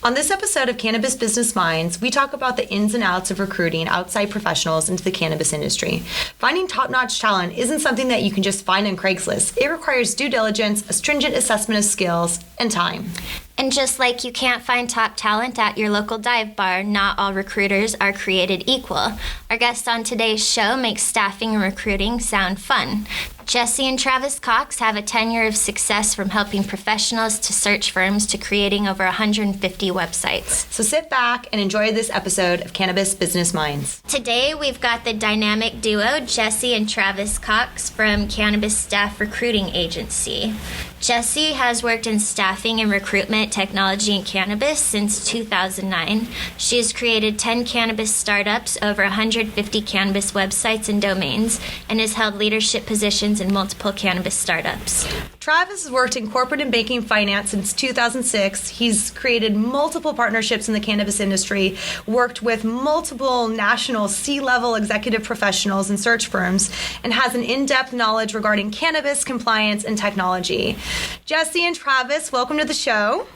On this episode of Cannabis Business Minds, we talk about the ins and outs of recruiting outside professionals into the cannabis industry. Finding top-notch talent isn't something that you can just find on Craigslist. It requires due diligence, a stringent assessment of skills, and time. And just like you can't find top talent at your local dive bar, not all recruiters are created equal. Our guest on today's show makes staffing and recruiting sound fun. Jesse and Travis Cox have a tenure of success from helping professionals to search firms to creating over 150 websites. So sit back and enjoy this episode of Cannabis Business Minds. Today we've got the dynamic duo, Jesse and Travis Cox from Cannabis Staff Recruiting Agency. Jesse has worked in staffing and recruitment technology in cannabis since 2009. She has created 10 cannabis startups, over 150 cannabis websites and domains, and has held leadership positions in multiple cannabis startups. Travis has worked in corporate and banking finance since 2006. He's created multiple partnerships in the cannabis industry, worked with multiple national C-level executive professionals and search firms, and has an in-depth knowledge regarding cannabis compliance and technology. Jesse and Travis, welcome to the show.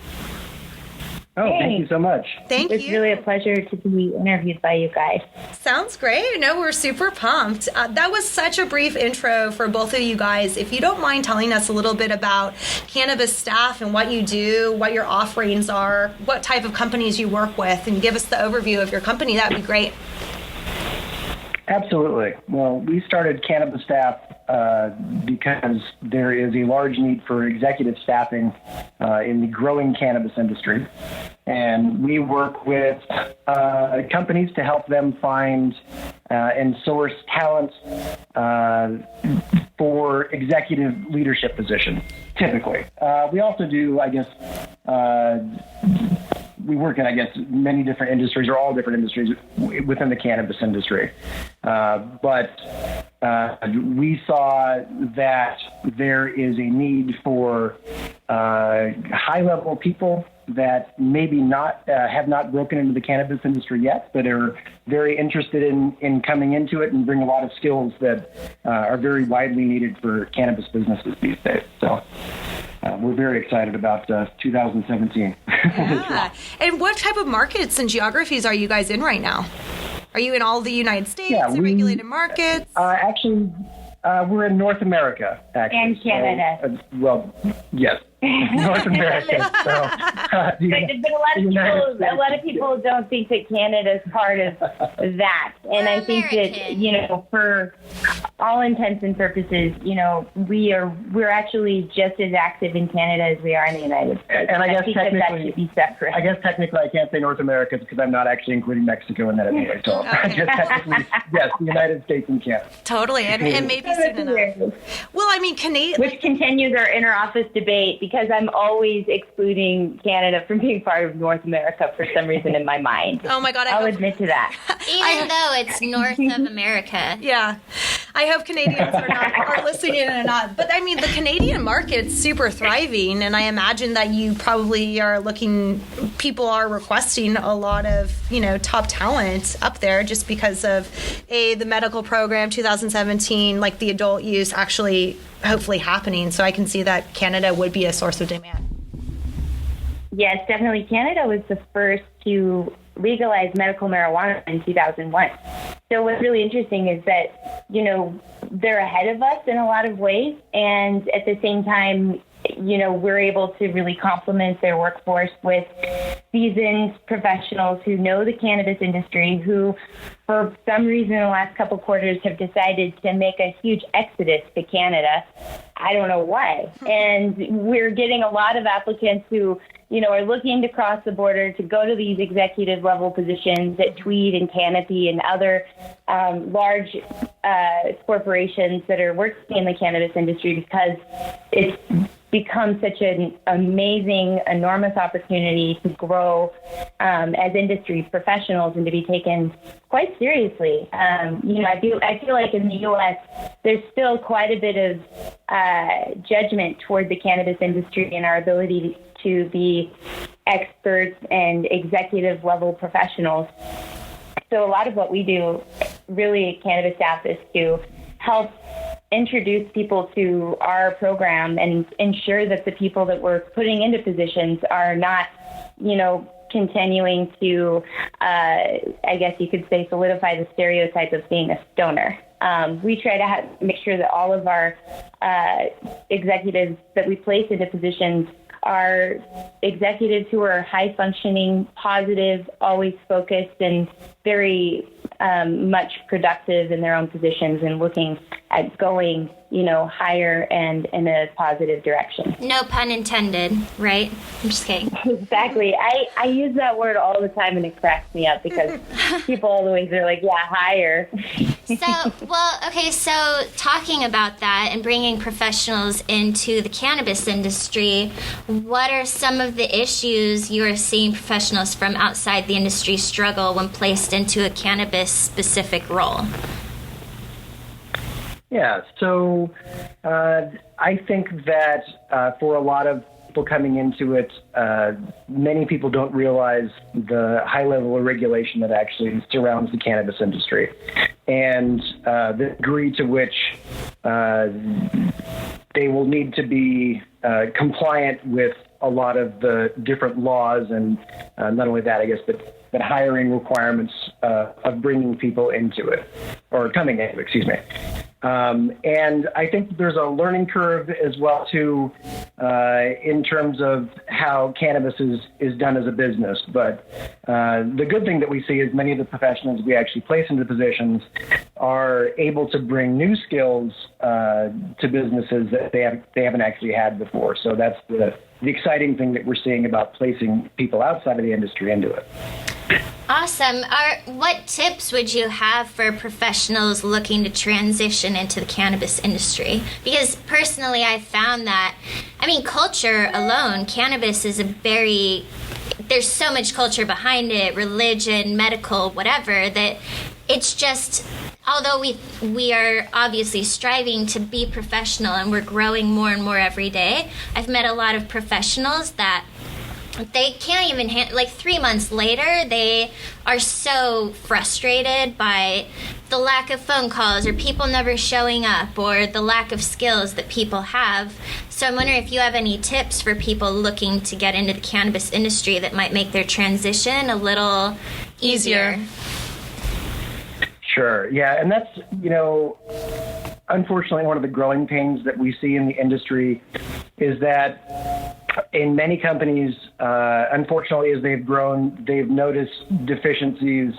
Oh, Hey. Thank you so much. Thank It's you. really a pleasure to be interviewed by you guys. Sounds great. No, we're super pumped. That was such a brief intro for both of you guys. If you don't mind telling us a little bit about Cannabis Staff and what you do, what your offerings are, what type of companies you work with, and give us the overview of your company, that'd be great. Absolutely. Well, we started Cannabis Staff because there is a large need for executive staffing in the growing cannabis industry. And we work with companies to help them find and source talent for executive leadership positions, typically. We also do, we work in, many different industries, or all different industries within the cannabis industry. But we saw that there is a need for high-level people that maybe have not broken into the cannabis industry yet, but are very interested in coming into it and bring a lot of skills that are very widely needed for cannabis businesses these days. So we're very excited about 2017. Yeah. And what type of markets and geographies are you guys in right now? Are you in all the United States, regulated markets? Actually, we're in North America, actually. And Canada. Well, yes. North America. So, But a lot of people don't think that Canada is part of that. And I think that, for all intents and purposes, we're actually just as active in Canada as we are in the United States. And I guess think that should be separate. I guess technically I can't say North America because I'm not actually including Mexico in that anyway. So I guess technically, yes, the United States and Canada. Totally, and maybe soon enough. Well, Canadian... Which continues our inter-office debate, because I'm always excluding Canada from being part of North America for some reason in my mind. Oh my God, I'll admit to that. Even though it's north of America. Yeah. I hope Canadians are listening in or not. But the Canadian market's super thriving, and I imagine that you probably people are requesting a lot of, top talent up there just because of the medical program 2017, like the adult use actually hopefully happening. So I can see that Canada would be a source of demand. Yes, definitely. Canada was the first to legalize medical marijuana in 2001. So what's really interesting is that, they're ahead of us in a lot of ways. And at the same time, we're able to really complement their workforce with seasoned professionals who know the cannabis industry, who for some reason in the last couple quarters have decided to make a huge exodus to Canada. I don't know why. And we're getting a lot of applicants who, are looking to cross the border to go to these executive level positions at Tweed and Canopy and other large corporations that are working in the cannabis industry, because it's become such an amazing, enormous opportunity to grow as industry professionals and to be taken quite seriously. I feel like in the U.S. there's still quite a bit of judgment toward the cannabis industry and our ability to be experts and executive level professionals. So a lot of what we do really at Cannabis Staff is to help introduce people to our program and ensure that the people that we're putting into positions are not, continuing to, I guess you could say, solidify the stereotype of being a stoner. We try to make sure that all of our executives that we place into positions are executives who are high functioning, positive, always focused, and very much productive in their own positions and looking at going, higher and in a positive direction. No pun intended, right? I'm just kidding. Exactly. I use that word all the time, and it cracks me up because people always are like, yeah, higher. So talking about that and bringing professionals into the cannabis industry, what are some of the issues you are seeing professionals from outside the industry struggle when placed into a cannabis-specific role? Yeah, so I think that for a lot of people coming into it, many people don't realize the high level of regulation that actually surrounds the cannabis industry and the degree to which they will need to be compliant with a lot of the different laws and not only that, I guess, but hiring requirements of bringing people into it or coming into it, excuse me. And I think there's a learning curve as well, too, in terms of how cannabis is done as a business. But the good thing that we see is many of the professionals we actually place into positions are able to bring new skills to businesses that they haven't actually had before. So that's the exciting thing that we're seeing about placing people outside of the industry into it. Awesome. What tips would you have for professionals looking to transition into the cannabis industry? Because personally, I found that, culture alone, cannabis is there's so much culture behind it, religion, medical, whatever, that it's just, although we are obviously striving to be professional and we're growing more and more every day, I've met a lot of professionals that they can't even 3 months later, they are so frustrated by the lack of phone calls or people never showing up or the lack of skills that people have. So I'm wondering if you have any tips for people looking to get into the cannabis industry that might make their transition a little easier. Sure. Yeah. And that's, unfortunately, one of the growing pains that we see in the industry is that in many companies, unfortunately, as they've grown, they've noticed deficiencies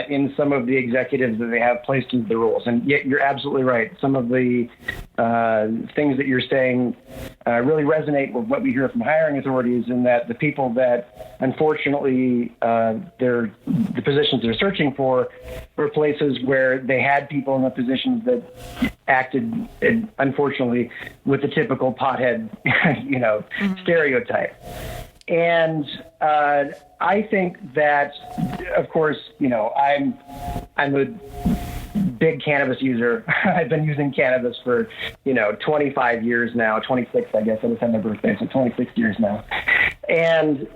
in some of the executives that they have placed into the roles. And yet you're absolutely right. Some of the things that you're saying really resonate with what we hear from hiring authorities, in that the people that, unfortunately, the positions they're searching for were places where they had people in the positions that acted, unfortunately, with the typical pothead, stereotype. And I think that, of course, I'm a big cannabis user. I've been using cannabis for, 25 years now, 26, I guess. I just had my birthday, so 26 years now. And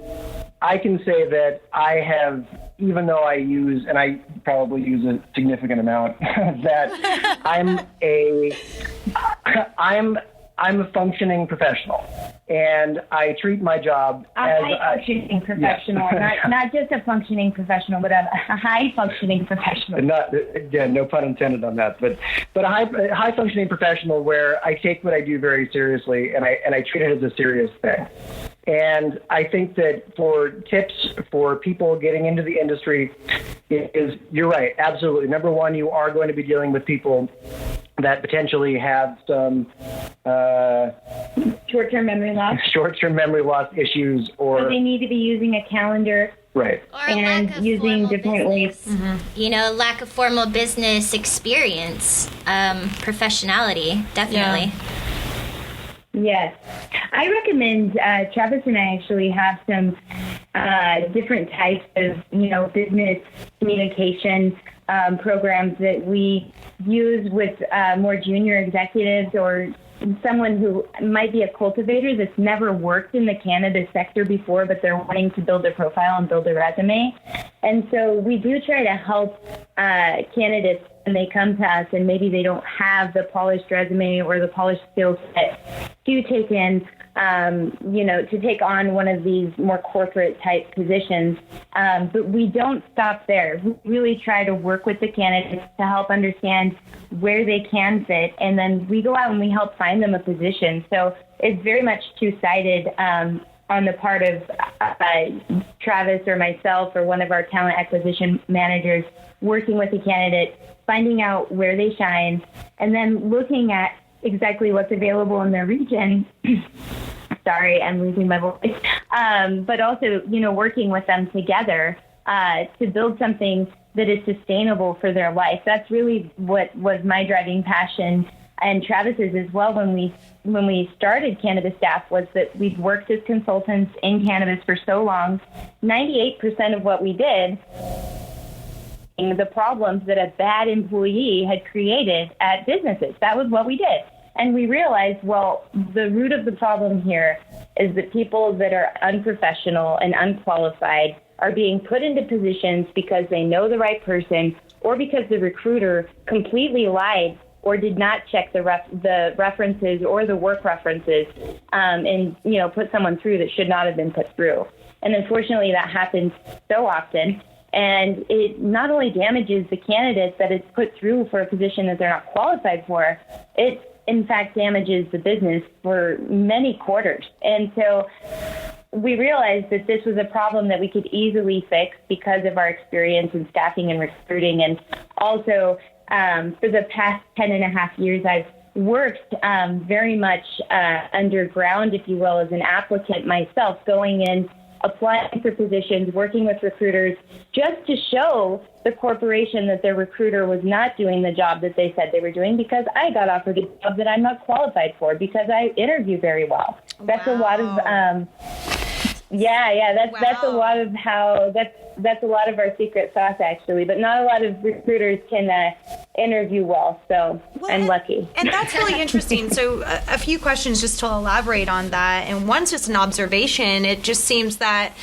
I can say that I have, even though I use, and I probably use a significant amount, that I'm a functioning professional, and I treat my job as a high-functioning professional, not just a functioning professional, but a high-functioning professional. No pun intended on that, but a high-functioning professional where I take what I do very seriously, and I treat it as a serious thing. And I think that for tips for people getting into the industry you're right, absolutely. Number one, you are going to be dealing with people that potentially have some short-term memory loss issues, or so they need to be using a calendar, right, and using different ways. Mm-hmm. Lack of formal business experience, professionality, definitely. Yes. I recommend, Travis and I actually have some different types of, business communication programs that we use with more junior executives or someone who might be a cultivator that's never worked in the cannabis sector before, but they're wanting to build their profile and build a resume. And so we do try to help candidates when they come to us and maybe they don't have the polished resume or the polished skill set do take in, to take on one of these more corporate type positions. But we don't stop there. We really try to work with the candidates to help understand where they can fit. And then we go out and we help find them a position. So it's very much two-sided on the part of Travis or myself or one of our talent acquisition managers working with the candidate, finding out where they shine, and then looking at exactly what's available in their region. Sorry, I'm losing my voice. But also, working with them together to build something that is sustainable for their life. That's really what was my driving passion, and Travis's as well when we started Cannabis Staff, was that we've worked as consultants in cannabis for so long. 98% of what we did, the problems that a bad employee had created at businesses. That was what we did. And we realized, well, the root of the problem here is that people that are unprofessional and unqualified are being put into positions because they know the right person or because the recruiter completely lied or did not check the references or the work references and put someone through that should not have been put through. And unfortunately, that happens so often. And it not only damages the candidates that it's put through for a position that they're not qualified for, it in fact damages the business for many quarters. And so we realized that this was a problem that we could easily fix because of our experience in staffing and recruiting. And also for the past 10 and a half years, I've worked very much underground, if you will, as an applicant myself, going in, applying for positions, working with recruiters, just to show the corporation that their recruiter was not doing the job that they said they were doing, because I got offered a job that I'm not qualified for because I interview very well. That's a lot of, that's a lot of how, that's a lot of our secret sauce, actually, but not a lot of recruiters can interview well, so I'm lucky. And that's really interesting. So a few questions just to elaborate on that, and one's just an observation. It just seems that,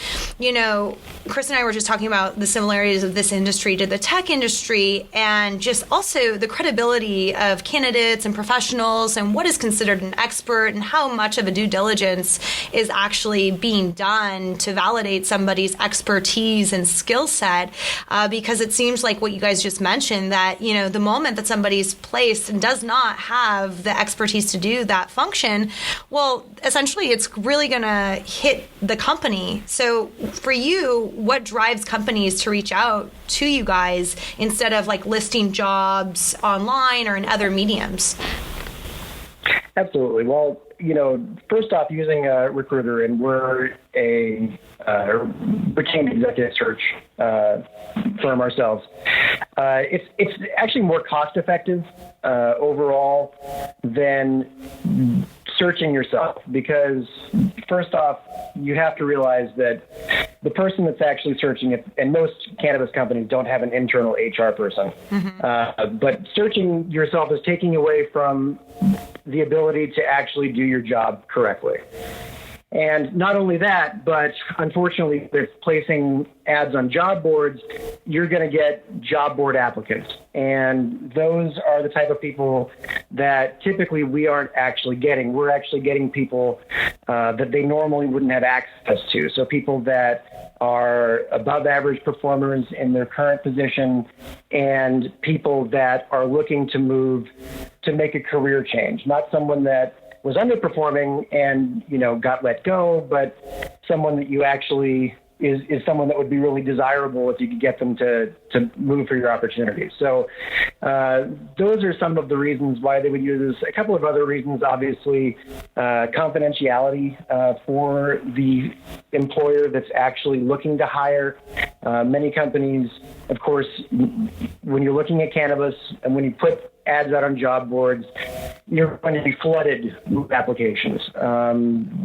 Chris and I were just talking about the similarities of this industry to the tech industry, and just also the credibility of candidates and professionals and what is considered an expert and how much of a due diligence is actually being done to validate somebody's expertise and skill set, because it seems like what you guys just mentioned, that the moment that somebody's placed and does not have the expertise to do that function, well, essentially it's really going to hit the company. So for you, what drives companies to reach out to you guys instead of like listing jobs online or in other mediums? Absolutely. Well, first off, using a recruiter, and we're a retained executive search firm ourselves. It's actually more cost effective overall than searching yourself, because first off, you have to realize that the person that's actually searching it, and most cannabis companies don't have an internal HR person, but searching yourself is taking away from the ability to actually do your job correctly. And not only that, but unfortunately, with placing ads on job boards, you're going to get job board applicants. And those are the type of people that typically we aren't actually getting. We're actually getting people that they normally wouldn't have access to. So people that are above average performers in their current position, and people that are looking to move to make a career change, not someone that was underperforming and, got let go, but someone that you actually is someone that would be really desirable if you could get them to move for your opportunities. So those are some of the reasons why they would use this. A couple of other reasons, obviously, confidentiality for the employer that's actually looking to hire. Many companies, of course, when you're looking at cannabis and when you put ads out on job boards, you're going to be flooded with applications.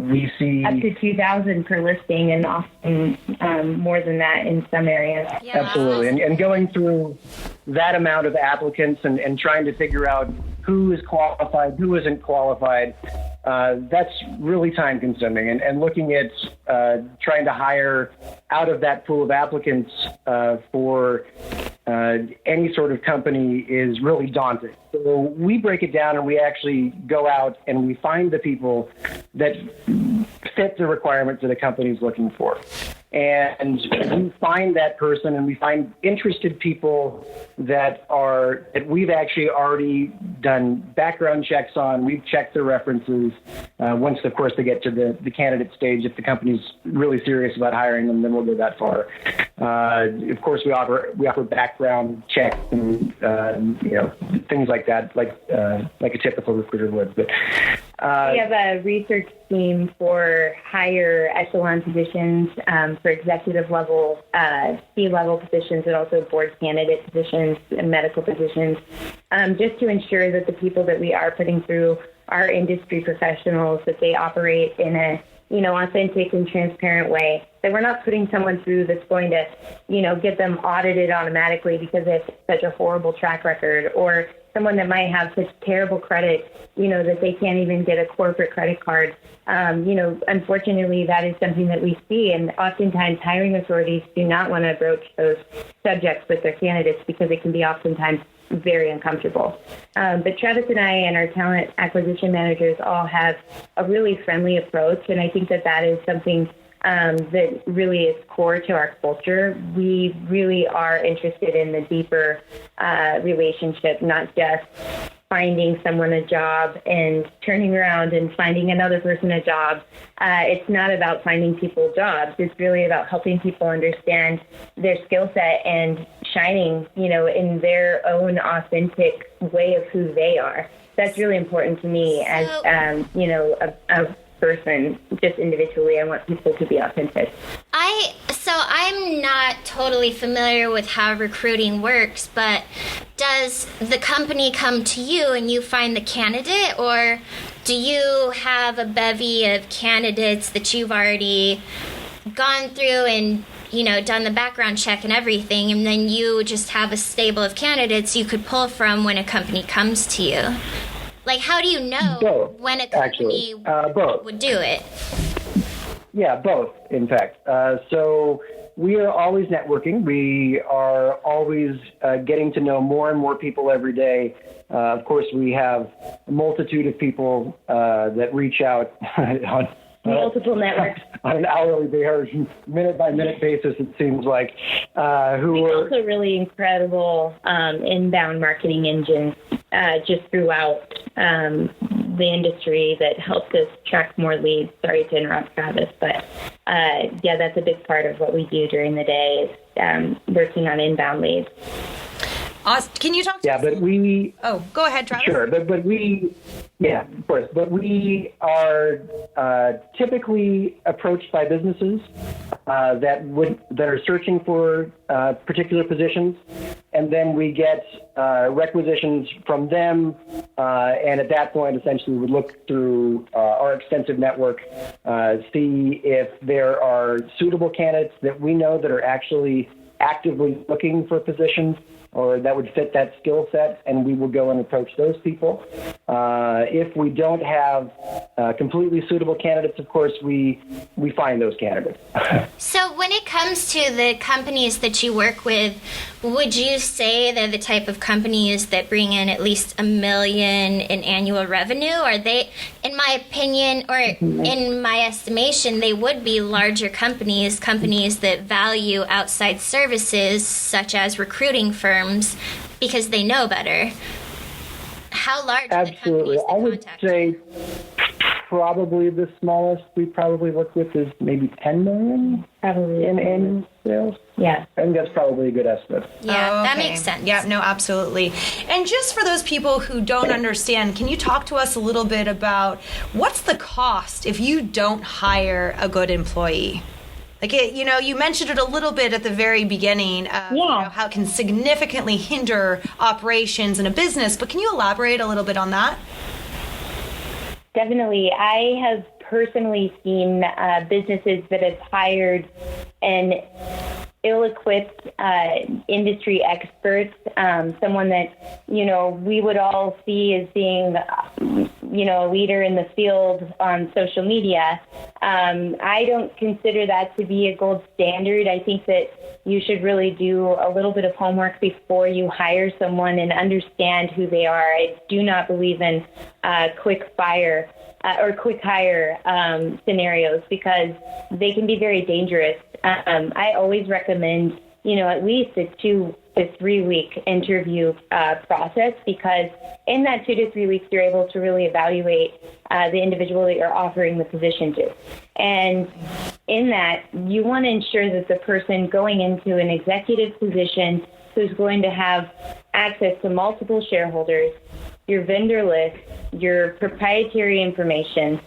We see up to 2,000 per listing, and often more than that in some areas. Yeah. Absolutely. And going through that amount of applicants and trying to figure out who is qualified, who isn't qualified, that's really time consuming. And looking at trying to hire out of that pool of applicants for any sort of company is really daunting. So we break it down and we actually go out and we find the people that fit the requirements that a company is looking for. And we find that person and we find interested people that we've actually already done background checks on. We've checked their references. Once, of course, they get to the candidate stage, if the company's really serious about hiring them, then we'll go that far. Of course, we offer background checks and things like that, like a typical recruiter would. But we have a research team for higher echelon positions, for executive level, C-level positions, and also board candidate positions and medical positions, just to ensure that the people that we are putting through are industry professionals, that they operate in a authentic and transparent way, that we're not putting someone through that's going to, get them audited automatically because they have such a horrible track record, or someone that might have such terrible credit, that they can't even get a corporate credit card. Unfortunately, that is something that we see, and oftentimes hiring authorities do not want to broach those subjects with their candidates because it can be oftentimes very uncomfortable. But Travis and I and our talent acquisition managers all have a really friendly approach, and I think that is something that really is core to our culture. We really are interested in the deeper relationship, not just finding someone a job and turning around and finding another person a job. It's not about finding people jobs. It's really about helping people understand their skill set and shining, in their own authentic way of who they are. That's really important to me as, a person, just individually. I want people to be authentic. I'm not totally familiar with how recruiting works, but does the company come to you and you find the candidate, or do you have a bevy of candidates that you've already gone through and done the background check and everything, and then you just have a stable of candidates you could pull from when a company comes to you? Like, how do you know both, when a company would do it? Yeah, both, in fact. So we are always networking. We are always getting to know more and more people every day. Of course, we have a multitude of people that reach out on multiple networks on an hourly basis, minute-by-minute basis, it seems like. Also really incredible inbound marketing engines just throughout the industry that helped us track more leads. Sorry to interrupt, Travis, but that's a big part of what we do during the day is working on inbound leads. Can you talk to us? But we... Oh, go ahead, Travis. Sure, but we... Yeah, of course. But we are typically approached by businesses that are searching for particular positions, and then we get requisitions from them, and at that point, essentially, we would look through our extensive network, see if there are suitable candidates that we know that are actually actively looking for positions or that would fit that skill set, and we will go and approach those people. If we don't have completely suitable candidates, of course, we find those candidates. So when it comes to the companies that you work with, would you say they're the type of companies that bring in at least $1 million in annual revenue? Are they, in my opinion, or in my estimation, they would be larger companies that value outside services such as recruiting firms because they know better. How large are the companies that I would contact say probably the smallest we probably work with is maybe 10 million in annual sales. Yeah. I think that's probably a good estimate. Yeah, that makes sense. Yeah, no, absolutely. And just for those people who don't understand, can you talk to us a little bit about what's the cost if you don't hire a good employee? Like, you mentioned it a little bit at the very beginning, how it can significantly hinder operations in a business, but can you elaborate a little bit on that? Definitely. I have personally seen businesses that have hired an ill-equipped industry expert, someone that, we would all see as being, a leader in the field on social media. I don't consider that to be a gold standard. I think that you should really do a little bit of homework before you hire someone and understand who they are. I do not believe in quick hire scenarios because they can be very dangerous. I always recommend, at least a 2 to 3 week interview process, because in that 2 to 3 weeks, you're able to really evaluate the individual that you're offering the position to. And in that, you want to ensure that the person going into an executive position who's going to have access to multiple shareholders, your vendor list, your proprietary information,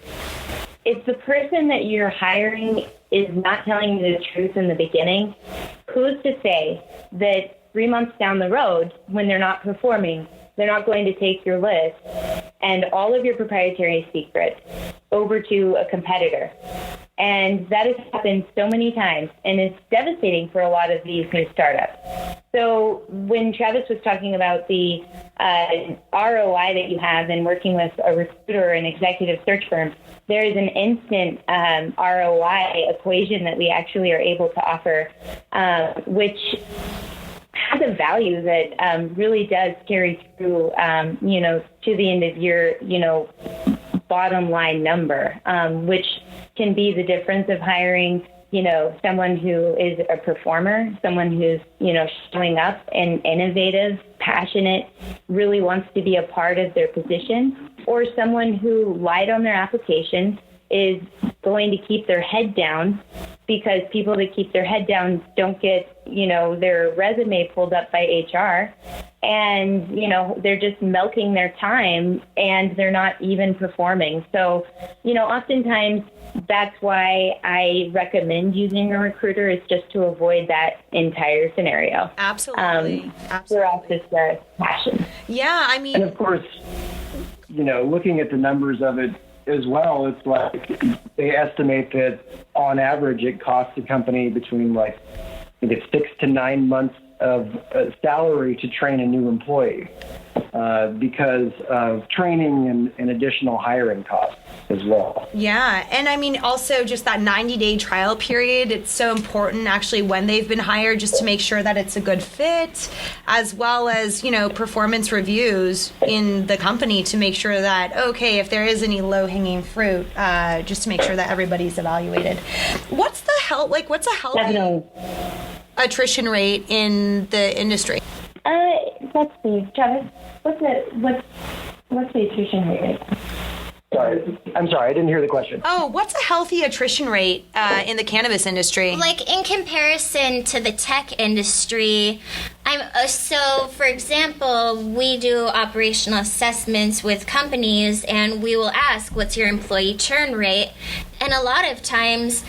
if the person that you're hiring is not telling you the truth in the beginning, who's to say that 3 months down the road, when they're not performing, they're not going to take your list and all of your proprietary secrets over to a competitor? And that has happened so many times, and it's devastating for a lot of these new startups. So when Travis was talking about the ROI that you have in working with a recruiter or an executive search firm, there is an instant ROI equation that we actually are able to offer, which has a value that really does carry through, to the end of your, bottom line number, which can be the difference of hiring, someone who is a performer, someone who's, showing up and innovative, passionate, really wants to be a part of their position, or someone who lied on their application, is going to keep their head down, because people that keep their head down don't get, their resume pulled up by HR, and, they're just milking their time and they're not even performing. So, oftentimes that's why I recommend using a recruiter, is just to avoid that entire scenario. Absolutely. For us, it's their passion. Yeah, I mean, And of course, looking at the numbers of it as well, it's like they estimate that on average it costs a company between 6 to 9 months of salary to train a new employee because of training and additional hiring costs as well. Yeah. And I mean, also just that 90-day trial period, it's so important actually when they've been hired, just to make sure that it's a good fit, as well as, performance reviews in the company to make sure that, okay, if there is any low-hanging fruit, just to make sure that everybody's evaluated. What's a healthy Definitely. attrition rate in the industry? Let's see, Travis, what's the attrition rate? I'm sorry, I didn't hear the question. Oh, what's a healthy attrition rate in the cannabis industry? Like in comparison to the tech industry, for example, we do operational assessments with companies, and we will ask, what's your employee churn rate? And a lot of times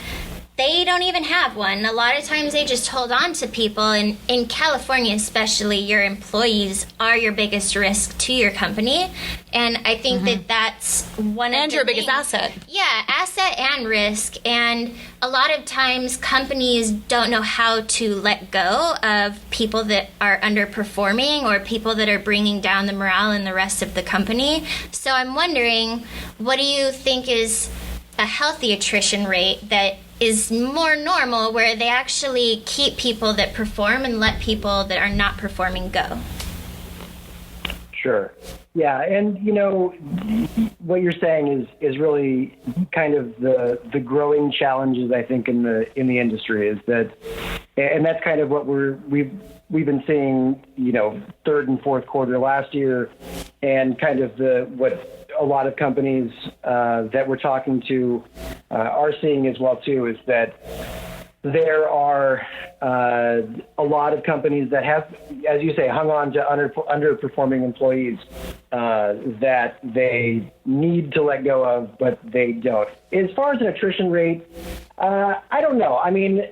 they don't even have one. A lot of times they just hold on to people. And in California especially, your employees are your biggest risk to your company. And I think that that's one of your biggest asset. Yeah, asset and risk. And a lot of times companies don't know how to let go of people that are underperforming or people that are bringing down the morale in the rest of the company. So I'm wondering, what do you think is a healthy attrition rate that is more normal, where they actually keep people that perform and let people that are not performing go? Sure. Yeah, and what you're saying is really kind of the growing challenges, I think, in the industry, is that, and that's kind of what we've been seeing, third and fourth quarter last year, and kind of what a lot of companies that we're talking to are seeing as well too, is that there are a lot of companies that have, as you say, hung on to underperforming employees that they need to let go of, but they don't. As far as an attrition rate, I don't know. I mean,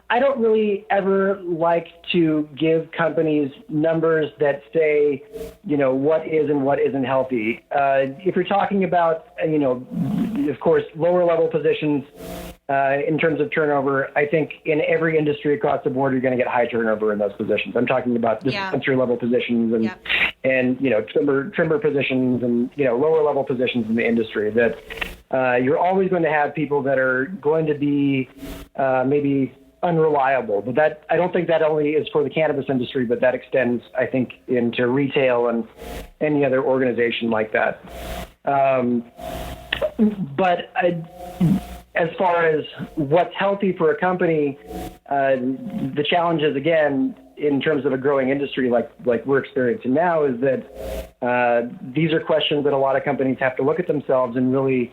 I don't really ever like to give companies numbers that say, what is and what isn't healthy. If you're talking about, of course, lower level positions, in terms of turnover, I think in every industry across the board, you're going to get high turnover in those positions. I'm talking about dispensary level positions and trimmer positions and lower level positions in the industry. That you're always going to have people that are going to be maybe unreliable, but that I don't think that only is for the cannabis industry, but that extends, I think, into retail and any other organization like that. As far as what's healthy for a company, the challenge is, again, in terms of a growing industry like we're experiencing now, is that these are questions that a lot of companies have to look at themselves and really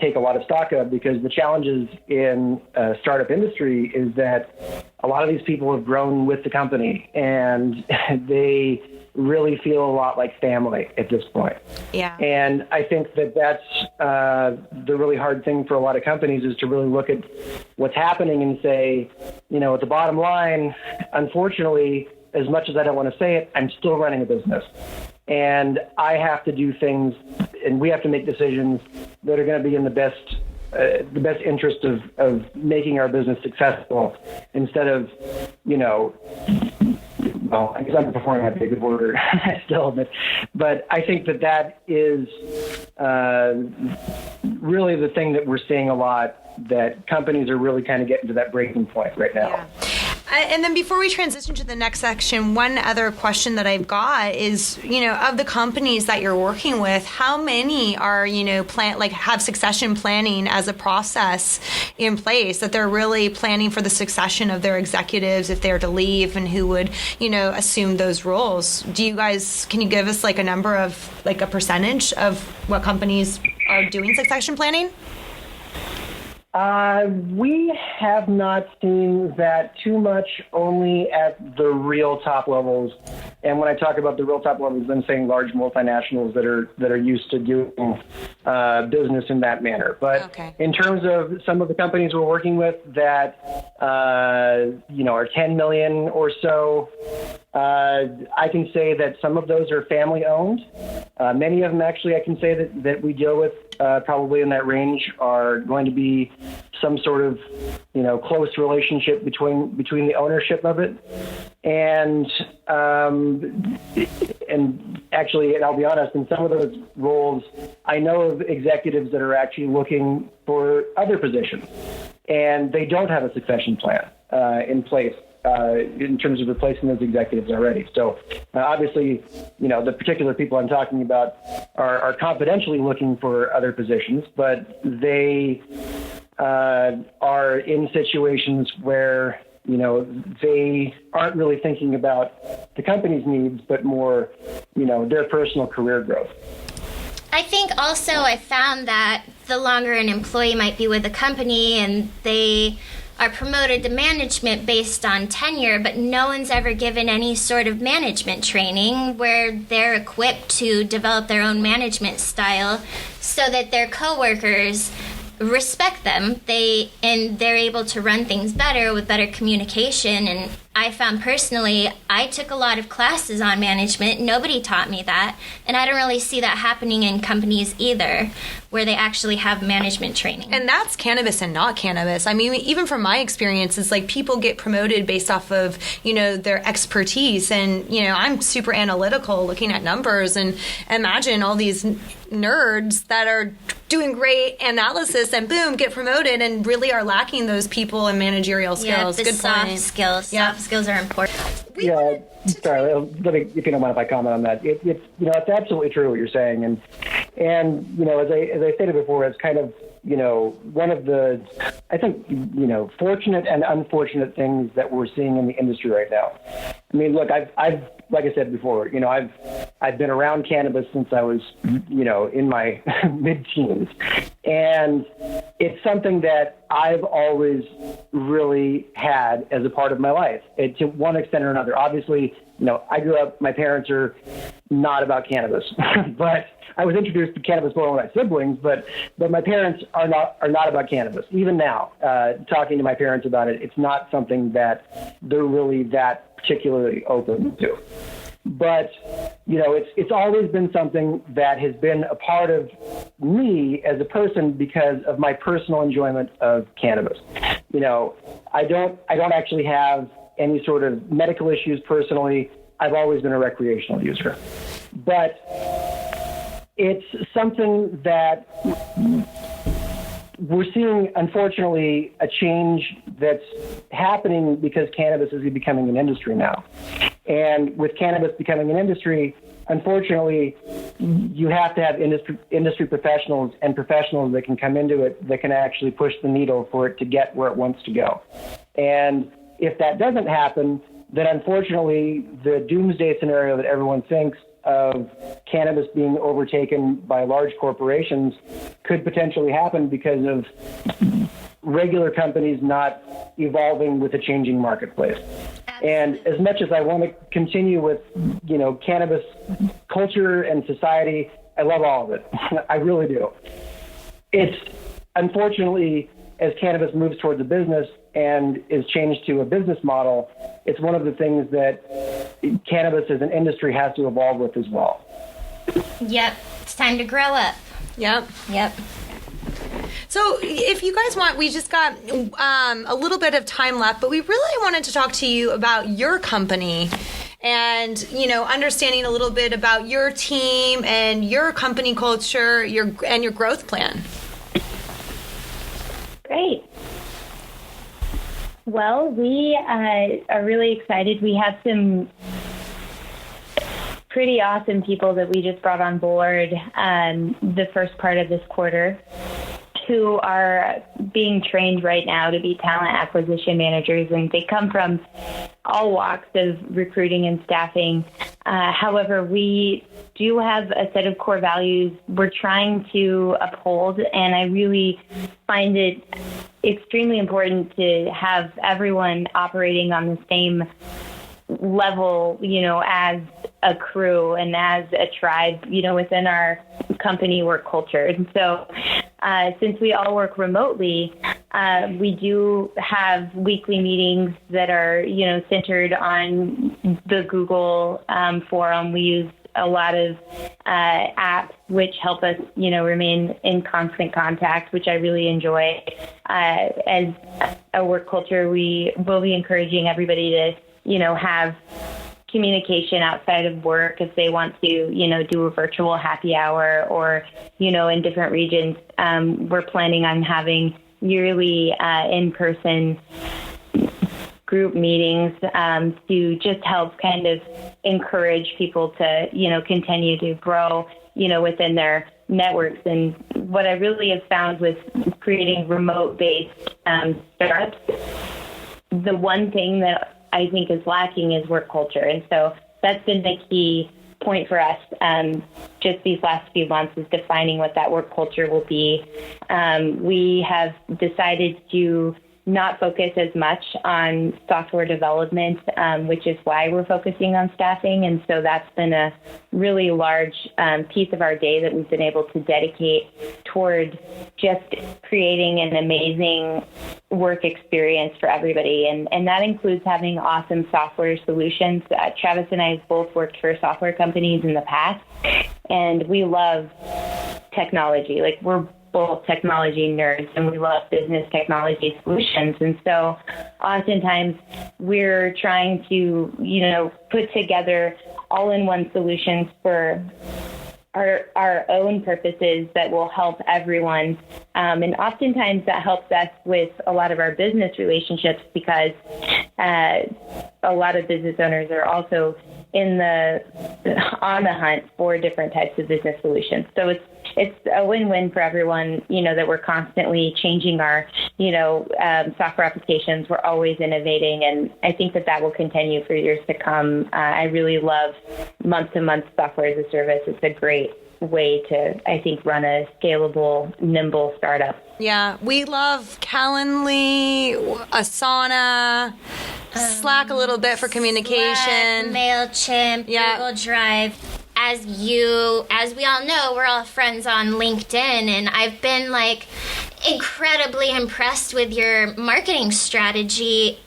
take a lot of stock of, because the challenges in startup industry is that a lot of these people have grown with the company and they really feel a lot like family at this point. Yeah. And I think that that's the really hard thing for a lot of companies, is to really look at what's happening and say, at the bottom line, unfortunately, as much as I don't want to say it, I'm still running a business. And I have to do things, and we have to make decisions that are going to be in the best interest of making our business successful, instead of, well, I guess I'm performing that big of order still, but I think that is really the thing that we're seeing a lot, that companies are really kind of getting to that breaking point right now. Yeah. And then before we transition to the next section, one other question that I've got is, of the companies that you're working with, how many are, have succession planning as a process in place, that they're really planning for the succession of their executives if they're to leave, and who would, assume those roles? Can you give us a number of, a percentage of what companies are doing succession planning? We have not seen that too much, only at the real top levels. And when I talk about the real top levels, I'm saying large multinationals that are used to doing business in that manner. But in terms of some of the companies we're working with that are 10 million or so, I can say that some of those are family owned. Many of them, actually, I can say that we deal with probably in that range are going to be some sort of close relationship between the ownership of it, and actually, and I'll be honest, in some of those roles, I know of executives that are actually looking for other positions, and they don't have a succession plan in place in terms of replacing those executives already. So obviously, the particular people I'm talking about are confidentially looking for other positions, but they are in situations where they aren't really thinking about the company's needs, but more their personal career growth. I think also I found that the longer an employee might be with a company and they are promoted to management based on tenure, but no one's ever given any sort of management training where they're equipped to develop their own management style so that their coworkers respect them. They're able to run things better with better communication. And I found personally, I took a lot of classes on management. Nobody taught me that. And I don't really see that happening in companies either, where they actually have management training. And that's cannabis and not cannabis. I mean, even from my experience, it's like people get promoted based off of, their expertise. And, I'm super analytical looking at numbers, and imagine all these nerds that are doing great analysis and boom, get promoted, and really are lacking those people and managerial skills. Yeah, the soft skills. Yeah. Soft skills are important. Sorry, if you don't mind if I comment on that. It's absolutely true what you're saying, and as I stated before, it's kind of one of the, I think, fortunate and unfortunate things that we're seeing in the industry right now. I mean, look, I've like I said before, I've been around cannabis since I was, in my mid-teens, and it's something that I've always really had as a part of my life, to one extent or another. Obviously, I grew up, my parents are not about cannabis, but I was introduced to cannabis by one of my siblings, but my parents are not about cannabis. Even now, talking to my parents about it, it's not something that they're really that particularly open to. But, it's always been something that has been a part of me as a person because of my personal enjoyment of cannabis. I don't actually have any sort of medical issues personally. I've always been a recreational user. But it's something that we're seeing, unfortunately, a change that's happening because cannabis is becoming an industry now. And with cannabis becoming an industry, unfortunately, you have to have industry professionals and professionals that can come into it that can actually push the needle for it to get where it wants to go. And if that doesn't happen, then unfortunately, the doomsday scenario that everyone thinks of cannabis being overtaken by large corporations could potentially happen because of regular companies not evolving with a changing marketplace. And as much as I want to continue with, cannabis culture and society, I love all of it. I really do. It's unfortunately, as cannabis moves towards a business and is changed to a business model, it's one of the things that cannabis as an industry has to evolve with as well. Yep. It's time to grow up. Yep. So if you guys want, we just got a little bit of time left, but we really wanted to talk to you about your company and, understanding a little bit about your team and your company culture, your growth plan. Great. Well, we are really excited. We have some pretty awesome people that we just brought on board the first part of this quarter, who are being trained right now to be talent acquisition managers, and they come from all walks of recruiting and staffing. However, we do have a set of core values we're trying to uphold, and I really find it extremely important to have everyone operating on the same level, as a crew and as a tribe, within our company work culture. And so since we all work remotely, we do have weekly meetings that are, centered on the Google forum. We use a lot of apps which help us, remain in constant contact, which I really enjoy. As a work culture, we will be encouraging everybody to, have communication outside of work if they want to, do a virtual happy hour or, in different regions. We're planning on having yearly in-person group meetings to just help kind of encourage people to, continue to grow, within their networks. And what I really have found with creating remote-based startups, the one thing that I think is lacking is work culture. And so that's been the key point for us just these last few months, is defining what that work culture will be. We have decided to not focus as much on software development, which is why we're focusing on staffing. And so that's been a really large piece of our day that we've been able to dedicate toward just creating an amazing work experience for everybody. And that includes having awesome software solutions. Travis and I have both worked for software companies in the past, and we love technology. Like, we're both technology nerds, and we love business technology solutions. And so oftentimes we're trying to, put together all-in-one solutions for our own purposes that will help everyone. And oftentimes that helps us with a lot of our business relationships, because a lot of business owners are also on the hunt for different types of business solutions. So it's a win-win for everyone, that we're constantly changing our, software applications. We're always innovating, and I think that will continue for years to come. I really love month-to-month software as a service. It's a great way to, I think, run a scalable, nimble startup. Yeah, we love Calendly, Asana, Slack a little bit for communication. Slack, MailChimp, Google Drive. As we all know, we're all friends on LinkedIn, and I've been incredibly impressed with your marketing strategy.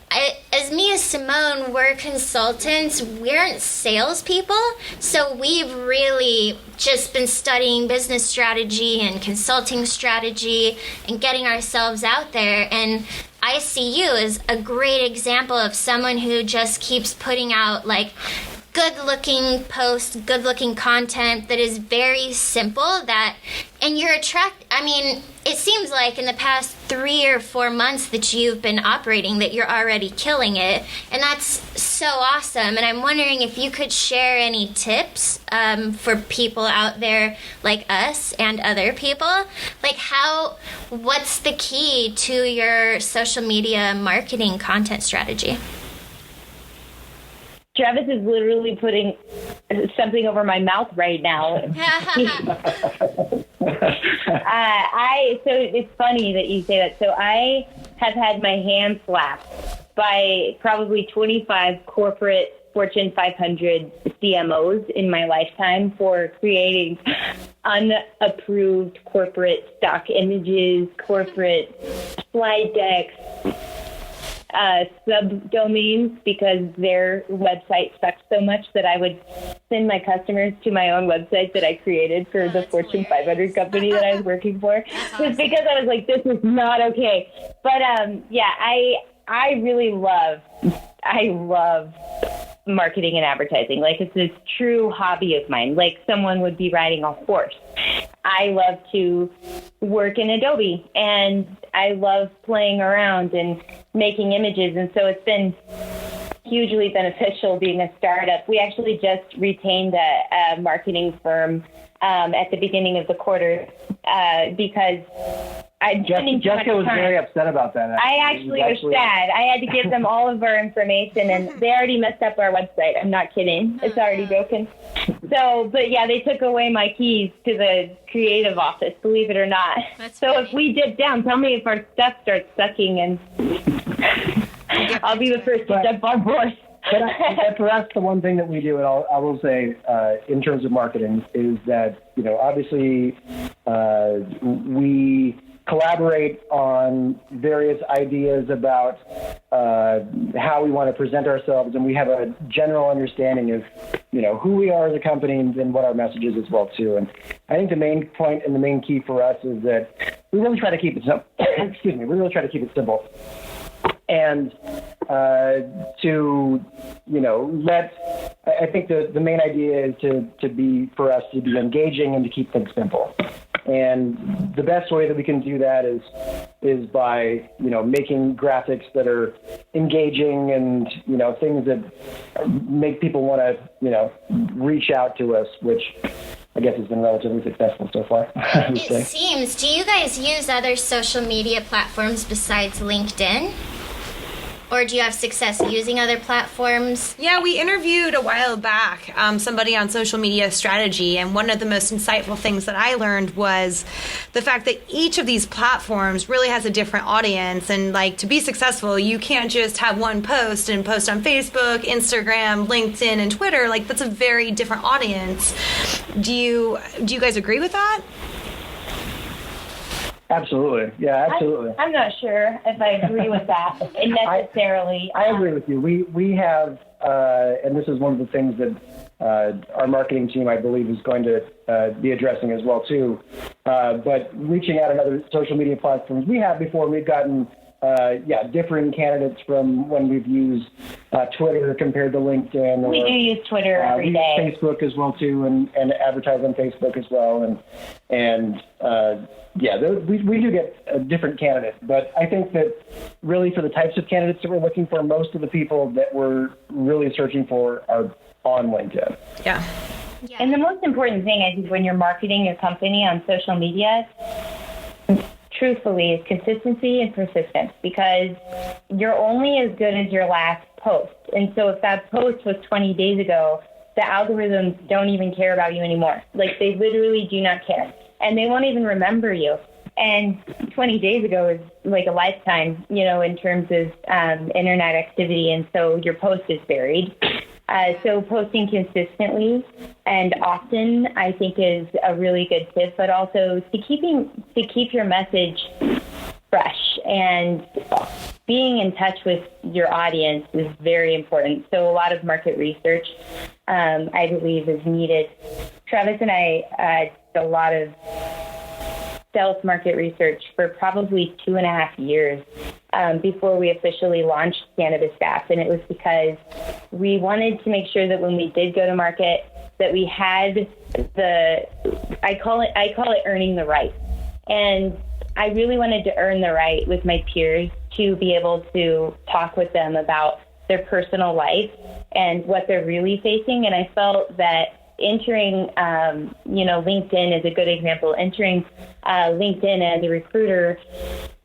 As me as Simone, we're consultants. We aren't salespeople, so we've really just been studying business strategy and consulting strategy and getting ourselves out there. And I see you as a great example of someone who just keeps putting out like good-looking posts, good-looking content that is very simple, and you're it seems like in the past 3 or 4 months that you've been operating that you're already killing it, and that's so awesome. And I'm wondering if you could share any tips for people out there like us and other people, like what's the key to your social media marketing content strategy? Travis is literally putting something over my mouth right now. So it's funny that you say that. So I have had my hand slapped by probably 25 corporate Fortune 500 CMOs in my lifetime for creating unapproved corporate stock images, corporate slide decks, subdomains, because their website sucked so much that I would send my customers to my own website that I created for the Fortune 500 company that I was working for. Just because I was like, this is not okay. But I really love marketing and advertising. Like, it's a true hobby of mine. Like someone would be riding a horse. I love to work in Adobe, and I love playing around and making images. And so it's been hugely beneficial being a startup. We actually just retained a marketing firm at the beginning of the quarter because Jessica was very upset about that. I actually was sad. I had to give them all of our information, and they already messed up our website. I'm not kidding. It's already broken. So, but yeah, they took away my keys to the creative office, believe it or not. That's so funny. If we dip down, tell me if our stuff starts sucking, and I'll be the first to jump on board. But for us, the one thing that we do, and I will say, in terms of marketing, is that, obviously, we collaborate on various ideas about how we want to present ourselves, and we have a general understanding of, who we are as a company and what our message is as well too. And I think the main point and the main key for us is that we really try to keep it simple. Excuse me. We really try to keep it simple. And I think the main idea is for us to be engaging and to keep things simple. And the best way that we can do that is by, making graphics that are engaging and, things that make people want to, reach out to us, which I guess has been relatively successful so far. It seems. Do you guys use other social media platforms besides LinkedIn? Or do you have success using other platforms? Yeah, we interviewed a while back somebody on social media strategy, and one of the most insightful things that I learned was the fact that each of these platforms really has a different audience, and like to be successful, you can't just have one post and post on Facebook, Instagram, LinkedIn, and Twitter. Like, that's a very different audience. Do you guys agree with that? Absolutely. Yeah, absolutely. I'm not sure if I agree with that necessarily. I agree with you. We have, and this is one of the things that our marketing team, I believe, is going to be addressing as well too. But reaching out on other social media platforms, we have before. We've gotten differing candidates from when we've used Twitter compared to LinkedIn. We do use Twitter every day. We use Facebook as well too, and advertise on Facebook as well, we do get a different candidate. But I think that really for the types of candidates that we're looking for, most of the people that we're really searching for are on LinkedIn. Yeah. And the most important thing, I think, when you're marketing your company on social media, truthfully, is consistency and persistence, because you're only as good as your last post. And so if that post was 20 days ago, the algorithms don't even care about you anymore. Like, they literally do not care. And they won't even remember you. And 20 days ago is like a lifetime, in terms of internet activity. And so your post is buried. So posting consistently and often, I think, is a really good tip, but also to keep your message fresh, and being in touch with your audience is very important. So a lot of market research, I believe, is needed. Travis and I did a lot of stealth market research for probably 2.5 years before we officially launched Cannabis Staff. And it was because we wanted to make sure that when we did go to market, that we had I call it earning the right. And I really wanted to earn the right with my peers to be able to talk with them about their personal life and what they're really facing. And I felt that entering, LinkedIn is a good example. Entering LinkedIn as a recruiter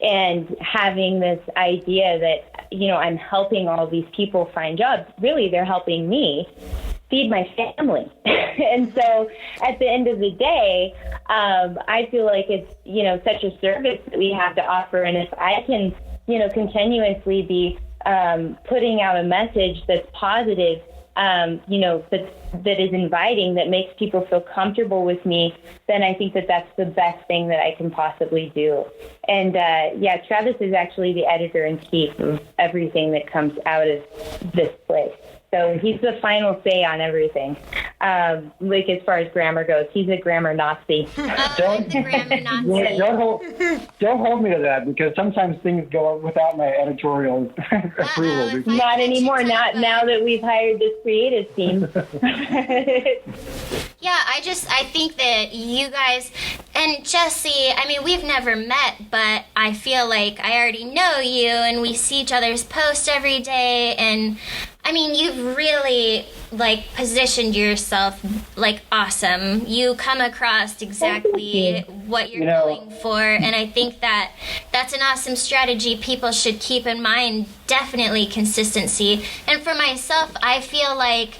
and having this idea that, I'm helping all these people find jobs. Really, they're helping me feed my family. And so at the end of the day, I feel like it's, such a service that we have to offer. And if I can, continuously be putting out a message that's positive, that is inviting, that makes people feel comfortable with me, then I think that that's the best thing that I can possibly do. And Travis is actually the editor-in-chief of everything that comes out of this place. So he's the final say on everything. As far as grammar goes, he's a grammar Nazi. Don't hold me to that, because sometimes things go without my editorial approval. Not anymore. Not now that we've hired this creative team. Yeah, I think that you guys and Jesse, we've never met, but I feel like I already know you, and we see each other's posts every day, and you've really positioned yourself awesome. You come across exactly what you're going for, and I think that that's an awesome strategy people should keep in mind. Definitely consistency. And for myself, I feel like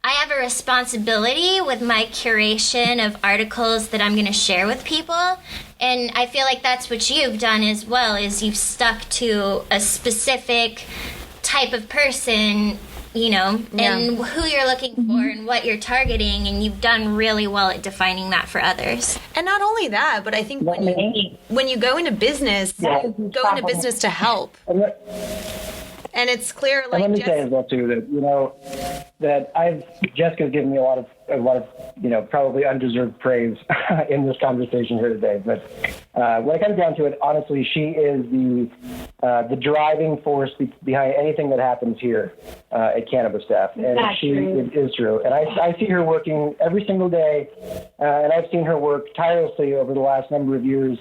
I have a responsibility with my curation of articles that I'm going to share with people. And I feel like that's what you've done as well, is you've stuck to a specific type of person, and who you're looking for and what you're targeting, and you've done really well at defining that for others. And not only that, but I think when you go into business, you go into business to help. And it's clear, and let me say as well too that Jessica's given me a lot of probably undeserved praise in this conversation here today. But when it comes down to it, honestly, she is the driving force behind anything that happens here at Cannabis Staff, and it is true. And I see her working every single day, and I've seen her work tirelessly over the last number of years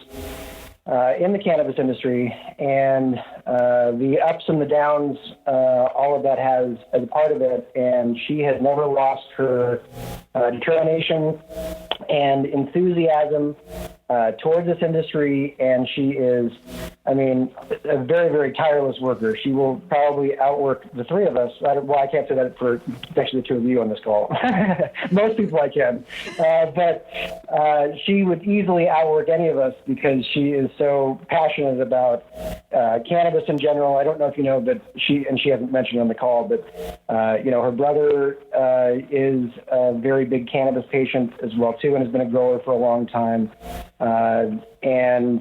in the cannabis industry, and the ups and the downs, all of that has as a part of it, and she has never lost her determination and enthusiasm towards this industry, and she is, a very, very tireless worker. She will probably outwork the three of us. I can't say that for actually the two of you on this call. Most people I can. But she would easily outwork any of us, because she is so passionate about cannabis in general. I don't know if you know, but she hasn't mentioned on the call, but her brother is a very big cannabis patient as well too, and has been a grower for a long time. And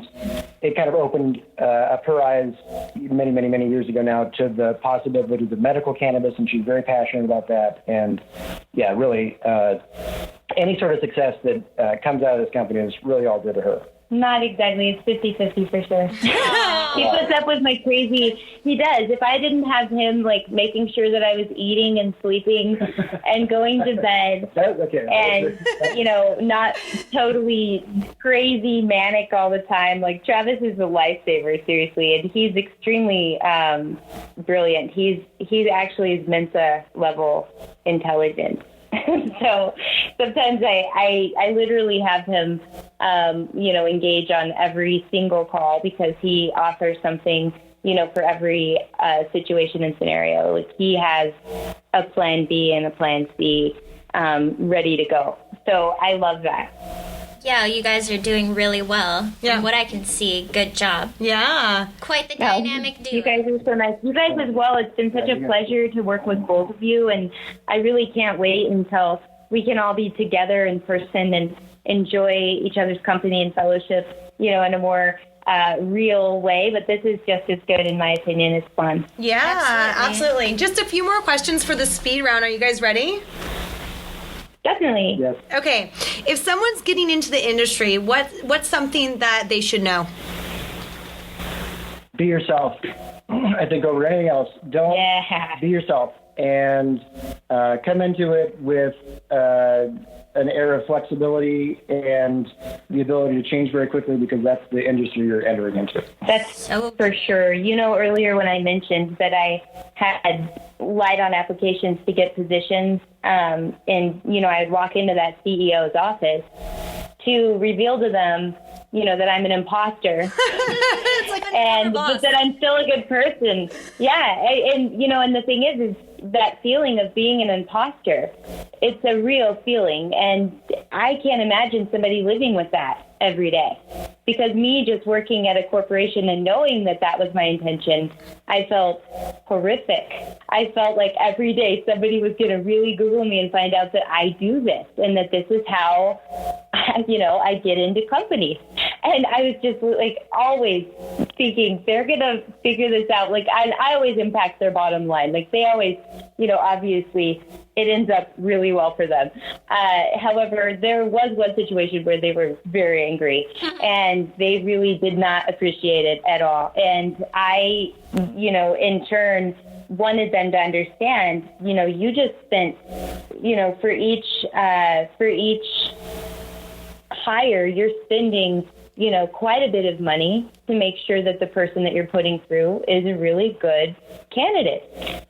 it kind of opened up her eyes many, many, many years ago now to the possibilities of medical cannabis, and she's very passionate about that. And really, any sort of success that comes out of this company is really all good to her. Not exactly. It's 50-50 for sure. He puts up with my crazy. He does. If I didn't have him making sure that I was eating and sleeping and going to bed, and not totally crazy manic all the time. Travis is a lifesaver, seriously, and he's extremely brilliant. He's actually is Mensa level intelligent. So sometimes I literally have him, engage on every single call, because he offers something, for every situation and scenario. He has a plan B and a plan C ready to go. So I love that. Yeah, you guys are doing really well. From what I can see, good job. Yeah. Quite the dynamic duo. You guys are so nice. You guys as well. It's been such a pleasure to work with both of you, and I really can't wait until we can all be together in person and enjoy each other's company and fellowship, in a more real way, but this is just as good in my opinion. It's fun. Yeah, absolutely. Just a few more questions for the speed round. Are you guys ready? Definitely. Yes. Okay. If someone's getting into the industry, what's something that they should know? Be yourself. I think over anything else, don't be yourself, and come into it with an air of flexibility and the ability to change very quickly, because that's the industry you're entering into. That's for sure. Earlier when I mentioned that I had lied on applications to get positions, and, I'd walk into that CEO's office to reveal to them, that I'm an imposter It's like and that I'm still a good person. Yeah. And the thing is that feeling of being an imposter, it's a real feeling. And I can't imagine somebody living with that every day, because me just working at a corporation and knowing that that was my intention, I felt horrific. I felt like every day somebody was going to really Google me and find out that I do this and that this is how, I get into companies. And I was just like always thinking they're going to figure this out. Like I always impact their bottom line. Like they always, obviously it ends up really well for them. However, there was one situation where they were very angry and they really did not appreciate it at all. And I, in turn, wanted them to understand, you just spent, for each hire, you're spending, quite a bit of money to make sure that the person that you're putting through is a really good candidate.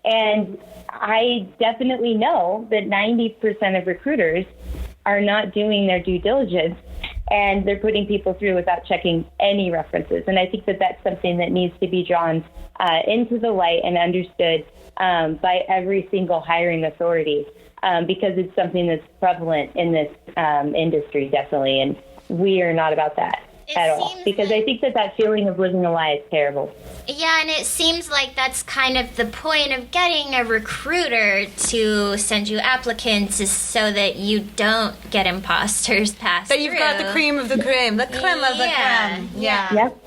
And I definitely know that 90% of recruiters are not doing their due diligence, and they're putting people through without checking any references. And I think that that's something that needs to be drawn into the light and understood by every single hiring authority, because it's something that's prevalent in this industry, definitely. And we are not about that at all, because I think that feeling of living a lie is terrible. Yeah, and it seems like that's kind of the point of getting a recruiter to send you applicants, is so that you don't get imposters passed That you've got the cream of the creme, the creme of the creme. Yeah. Yep.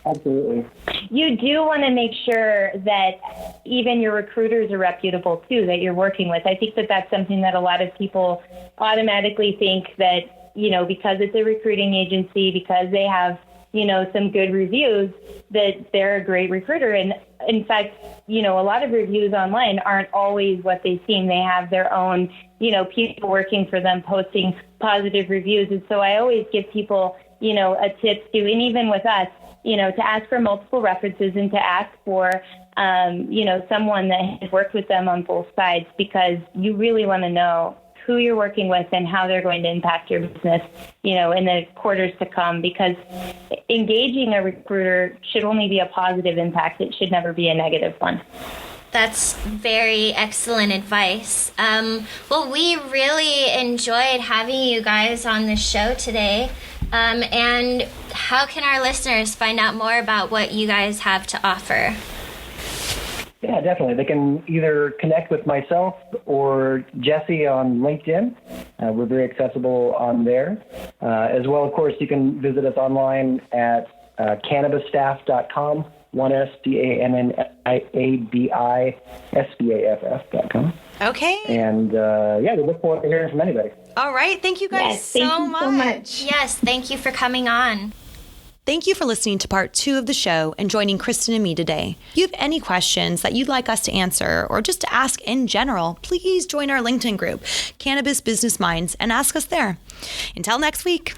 Absolutely. You do want to make sure that even your recruiters are reputable too, that you're working with. I think that that's something that a lot of people automatically think that, because it's a recruiting agency, because they have, some good reviews, that they're a great recruiter. And in fact, a lot of reviews online aren't always what they seem. They have their own, people working for them posting positive reviews. And so I always give people, a tip to, and even with us, to ask for multiple references and to ask for, someone that has worked with them on both sides, because you really want to know who you're working with and how they're going to impact your business, in the quarters to come, because engaging a recruiter should only be a positive impact. It should never be a negative one. That's very excellent advice. Well, we really enjoyed having you guys on the show today. And how can our listeners find out more about what you guys have to offer? Yeah, definitely. They can either connect with myself or Jesse on LinkedIn. We're very accessible on there. As well, of course, you can visit us online at cannabisstaff.com, cannabisstaff.com. Okay. And we look forward to hearing from anybody. All right. Thank you guys Thank you so much. Yes, thank you for coming on. Thank you for listening to part 2 of the show and joining Kristen and me today. If you have any questions that you'd like us to answer or just to ask in general, please join our LinkedIn group, Cannabis Business Minds, and ask us there. Until next week.